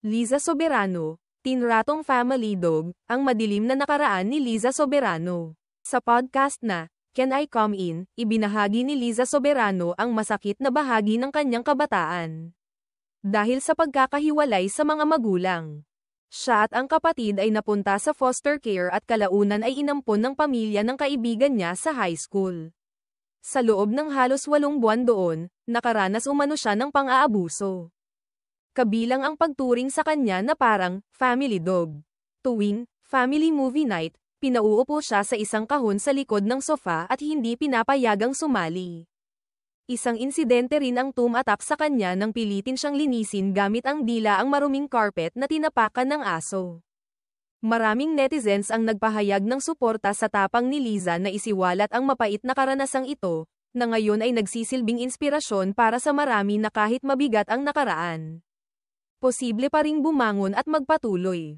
Liza Soberano, Teen Ratong Family Dog, ang madilim na nakaraan ni Liza Soberano. Sa podcast na, Can I Come In, ibinahagi ni Liza Soberano ang masakit na bahagi ng kanyang kabataan. Dahil sa pagkakahiwalay sa mga magulang. Siya at ang kapatid ay napunta sa foster care at kalaunan ay inampon ng pamilya ng kaibigan niya sa high school. Sa loob ng halos 8 buwan doon, nakaranas umano siya ng pang-aabuso. Kabilang ang pagturing sa kanya na parang family dog. Tuwing family movie night, pinauupo siya sa isang kahon sa likod ng sofa at hindi pinapayagang sumali. Isang insidente rin ang tumatak sa kanya nang pilitin siyang linisin gamit ang dila ang maruming carpet na tinapakan ng aso. Maraming netizens ang nagpahayag ng suporta sa tapang ni Liza na isiwalat ang mapait na karanasang ito, na ngayon ay nagsisilbing inspirasyon para sa marami na kahit mabigat ang nakaraan. Posible pa ring bumangon at magpatuloy.